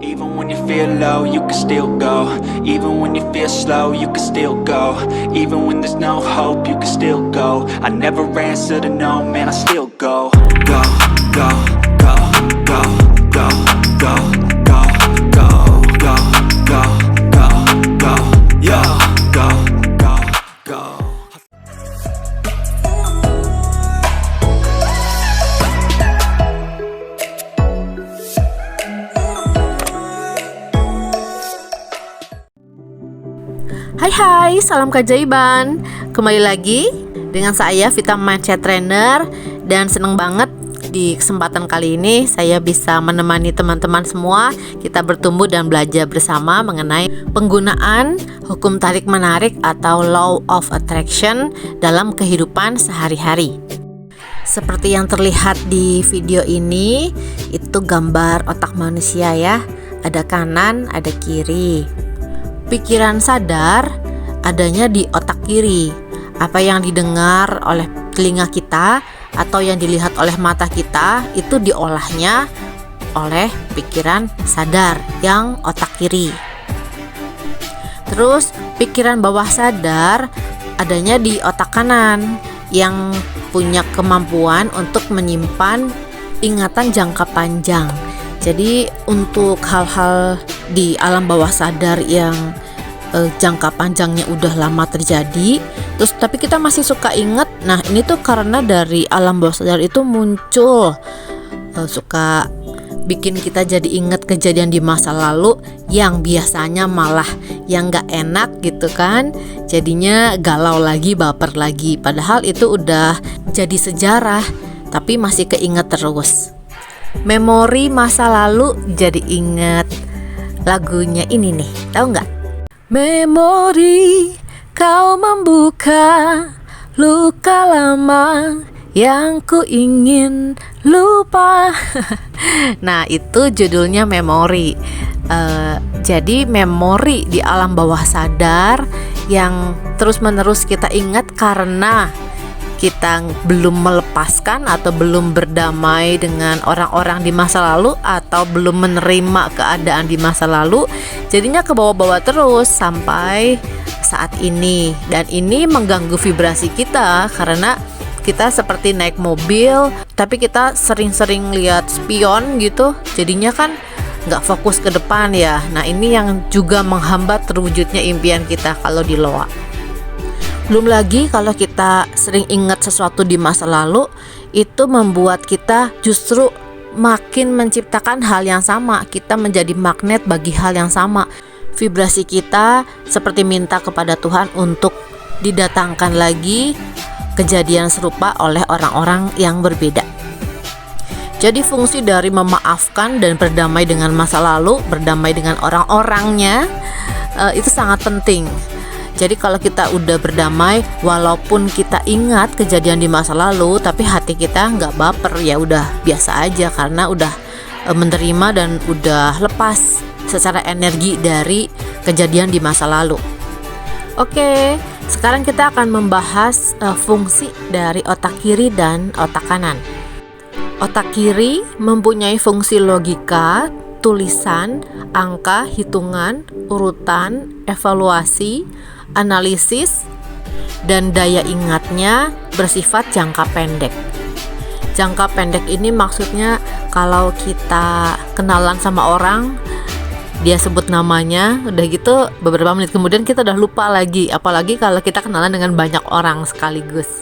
Even when you feel low, you can still go. Even when you feel slow, you can still go. Even when there's no hope, you can still go. I never answer to no, man, I still go. Go, go, go, go, go, go, go, go, go, go, go, go, yo, go, go, go. Hai, salam keajaiban. Kembali lagi dengan saya Vita Mindset Trainer. Dan senang banget di kesempatan kali ini saya bisa menemani teman-teman semua. Kita bertumbuh dan belajar bersama mengenai penggunaan hukum tarik-menarik atau Law of Attraction dalam kehidupan sehari-hari. Seperti yang terlihat di video ini, itu gambar otak manusia ya. Ada kanan, ada kiri. Pikiran sadar adanya di otak kiri. Apa yang didengar oleh telinga kita atau yang dilihat oleh mata kita itu diolahnya oleh pikiran sadar yang otak kiri. Terus pikiran bawah sadar adanya di otak kanan yang punya kemampuan untuk menyimpan ingatan jangka panjang. Jadi untuk hal-hal di alam bawah sadar yang jangka panjangnya udah lama terjadi, terus tapi kita masih suka inget. Nah ini tuh karena dari alam bawah sadar itu muncul suka bikin kita jadi inget kejadian di masa lalu yang biasanya malah yang gak enak gitu kan. Jadinya galau lagi, baper lagi. Padahal itu udah jadi sejarah tapi masih keinget terus. Memori masa lalu jadi inget. Lagunya ini nih, tahu nggak? Memori kau membuka luka lama yang ku ingin lupa. Nah itu judulnya memori. Jadi memori di alam bawah sadar yang terus-menerus kita ingat karena kita belum melepaskan atau belum berdamai dengan orang-orang di masa lalu atau belum menerima keadaan di masa lalu, jadinya ke bawah-bawah terus sampai saat ini. Dan ini mengganggu vibrasi kita karena kita seperti naik mobil tapi kita sering-sering lihat spion gitu, jadinya kan nggak fokus ke depan ya. Nah ini yang juga menghambat terwujudnya impian kita kalau di loa. Belum lagi kalau kita sering ingat sesuatu di masa lalu, itu membuat kita justru makin menciptakan hal yang sama. Kita menjadi magnet bagi hal yang sama. Vibrasi kita seperti minta kepada Tuhan untuk didatangkan lagi kejadian serupa oleh orang-orang yang berbeda. Jadi fungsi dari memaafkan dan berdamai dengan masa lalu, berdamai dengan orang-orangnya, itu sangat penting. Jadi kalau kita udah berdamai, walaupun kita ingat kejadian di masa lalu, tapi hati kita nggak baper, ya udah biasa aja karena udah menerima dan udah lepas secara energi dari kejadian di masa lalu. Oke, sekarang kita akan membahas fungsi dari otak kiri dan otak kanan. Otak kiri mempunyai fungsi logika, tulisan, angka, hitungan, urutan, evaluasi, analisis, dan daya ingatnya bersifat jangka pendek. Jangka pendek ini maksudnya kalau kita kenalan sama orang, dia sebut namanya, udah gitu beberapa menit kemudian kita udah lupa lagi, apalagi kalau kita kenalan dengan banyak orang sekaligus.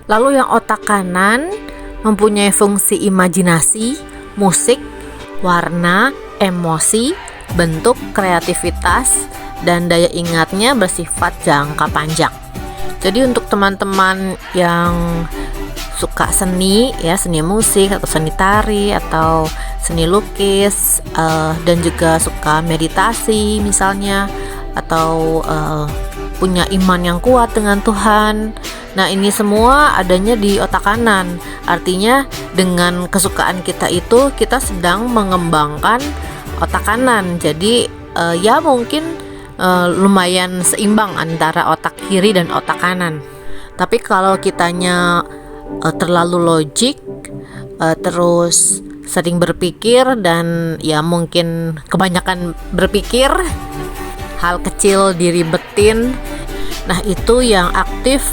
Lalu yang otak kanan mempunyai fungsi imajinasi, musik, warna, emosi, bentuk, kreativitas, dan daya ingatnya bersifat jangka panjang. Jadi untuk teman-teman yang suka seni ya, seni musik atau seni tari atau seni lukis, dan juga suka meditasi misalnya, atau punya iman yang kuat dengan Tuhan. Nah ini semua adanya di otak kanan. Artinya dengan kesukaan kita itu kita sedang mengembangkan otak kanan. Jadi ya mungkin lumayan seimbang antara otak kiri dan otak kanan. Tapi kalau kitanya terlalu logik, terus sering berpikir dan ya mungkin kebanyakan berpikir, hal kecil diribetin. Nah, itu yang aktif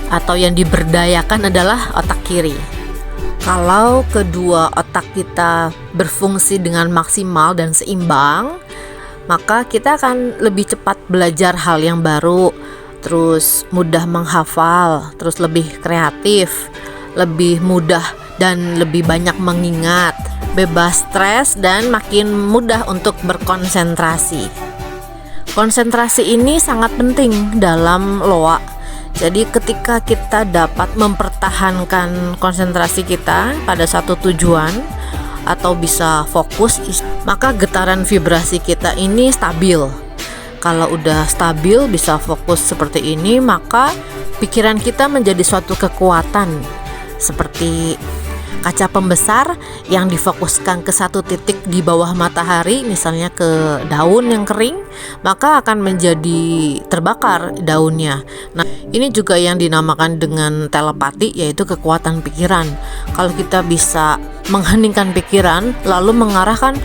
atau yang diberdayakan adalah otak kiri. Kalau kedua otak kita berfungsi dengan maksimal dan seimbang, maka kita akan lebih cepat belajar hal yang baru, terus mudah menghafal, terus lebih kreatif, lebih mudah dan lebih banyak mengingat, bebas stres, dan makin mudah untuk berkonsentrasi. Konsentrasi ini sangat penting dalam loa. Jadi ketika kita dapat mempertahankan konsentrasi kita pada satu tujuan atau bisa fokus, maka getaran vibrasi kita ini stabil. Kalau udah stabil bisa fokus seperti ini, maka pikiran kita menjadi suatu kekuatan, seperti kaca pembesar yang difokuskan ke satu titik di bawah matahari, misalnya ke daun yang kering, maka akan menjadi terbakar daunnya. Nah, ini juga yang dinamakan dengan telepati, yaitu kekuatan pikiran. Kalau kita bisa mengheningkan pikiran lalu mengarahkan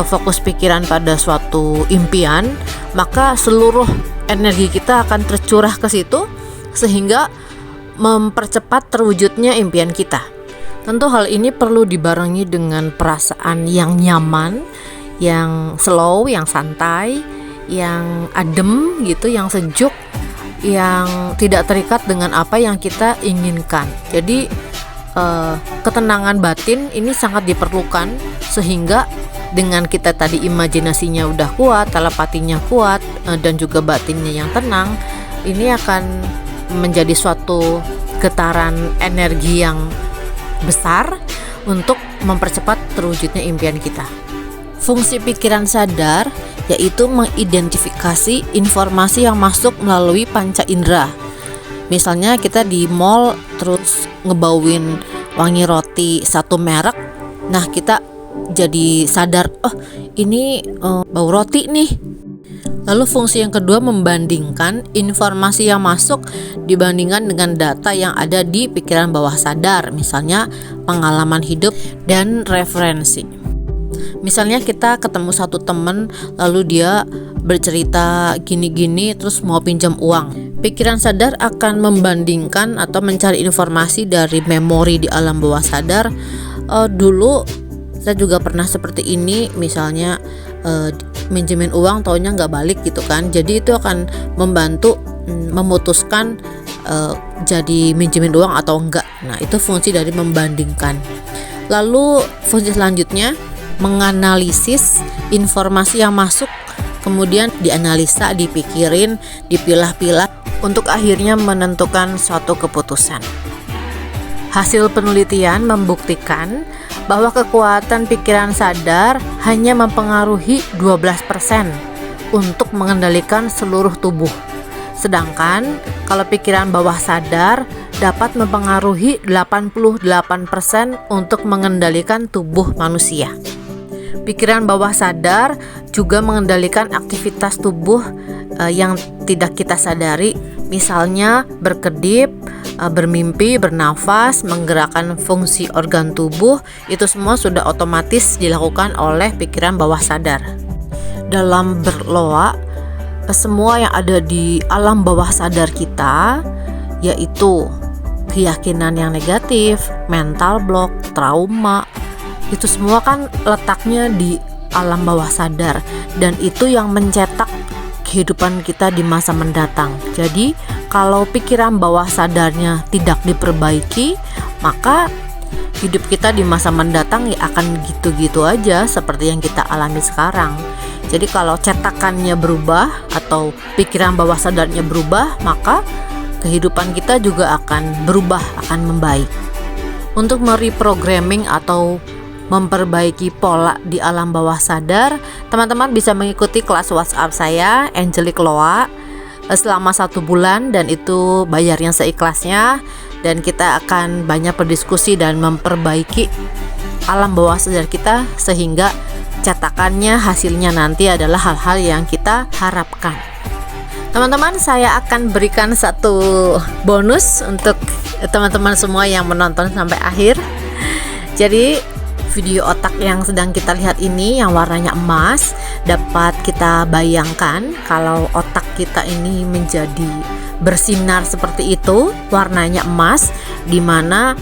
fokus pikiran pada suatu impian, maka seluruh energi kita akan tercurah ke situ sehingga mempercepat terwujudnya impian kita. Tentu hal ini perlu dibarengi dengan perasaan yang nyaman, yang slow, yang santai, yang adem gitu, yang sejuk, yang tidak terikat dengan apa yang kita inginkan. Jadi ketenangan batin ini sangat diperlukan, sehingga dengan kita tadi imajinasinya udah kuat, telepatinya kuat, dan juga batinnya yang tenang, ini akan menjadi suatu getaran energi yang besar untuk mempercepat terwujudnya impian kita. Fungsi pikiran sadar yaitu mengidentifikasi informasi yang masuk melalui panca indera. Misalnya kita di mall terus ngebauin wangi roti satu merek, nah kita jadi sadar, oh ini bau roti nih. Lalu fungsi yang kedua membandingkan informasi yang masuk dibandingkan dengan data yang ada di pikiran bawah sadar, misalnya pengalaman hidup dan referensi. Misalnya kita ketemu satu teman, lalu dia bercerita gini-gini terus mau pinjam uang. Pikiran sadar akan membandingkan atau mencari informasi dari memori di alam bawah sadar. Dulu saya juga pernah seperti ini, misalnya minjemin uang taunya nggak balik gitu kan. Jadi itu akan membantu memutuskan jadi minjemin uang atau enggak. Nah, itu fungsi dari membandingkan. Lalu fungsi selanjutnya menganalisis informasi yang masuk, kemudian dianalisa, dipikirin, dipilah-pilah untuk akhirnya menentukan suatu keputusan. Hasil penelitian membuktikan bahwa kekuatan pikiran sadar hanya mempengaruhi 12% untuk mengendalikan seluruh tubuh. Sedangkan kalau pikiran bawah sadar dapat mempengaruhi 88% untuk mengendalikan tubuh manusia. Pikiran bawah sadar juga mengendalikan aktivitas tubuh yang tidak kita sadari, misalnya berkedip, bermimpi, bernafas, menggerakkan fungsi organ tubuh. Itu semua sudah otomatis dilakukan oleh pikiran bawah sadar. Dalam berloa, semua yang ada di alam bawah sadar kita, yaitu keyakinan yang negatif, mental block, trauma, itu semua kan letaknya di alam bawah sadar, dan itu yang mencetak kehidupan kita di masa mendatang. Jadi kalau pikiran bawah sadarnya tidak diperbaiki, maka hidup kita di masa mendatang ya akan gitu-gitu aja seperti yang kita alami sekarang. Jadi kalau cetakannya berubah atau pikiran bawah sadarnya berubah, maka kehidupan kita juga akan berubah, akan membaik. Untuk mereprogramming atau memperbaiki pola di alam bawah sadar, teman-teman bisa mengikuti kelas WhatsApp saya, Angelic Loa, selama 1 bulan, dan itu bayarnya seikhlasnya, dan kita akan banyak berdiskusi dan memperbaiki alam bawah sadar kita sehingga cetakannya, hasilnya nanti adalah hal-hal yang kita harapkan. Teman-teman, saya akan berikan satu bonus untuk teman-teman semua yang menonton sampai akhir. Jadi Video otak yang sedang kita lihat ini yang warnanya emas, dapat kita bayangkan kalau otak kita ini menjadi bersinar seperti itu, warnanya emas, di mana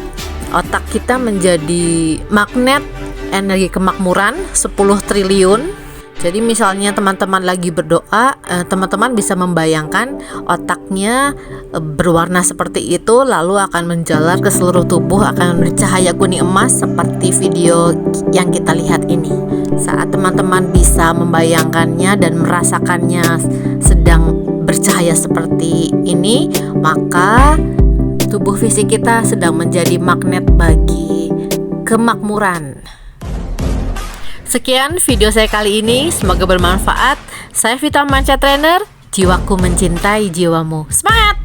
otak kita menjadi magnet energi kemakmuran 10 triliun. Jadi misalnya teman-teman lagi berdoa, teman-teman bisa membayangkan otaknya berwarna seperti itu, lalu akan menjalar ke seluruh tubuh, akan bercahaya kuning emas seperti video yang kita lihat ini. Saat teman-teman bisa membayangkannya dan merasakannya sedang bercahaya seperti ini, maka tubuh fisik kita sedang menjadi magnet bagi kemakmuran. Sekian video saya kali ini, semoga bermanfaat. Saya Vita Manca Trainer, jiwaku mencintai jiwamu. Semangat!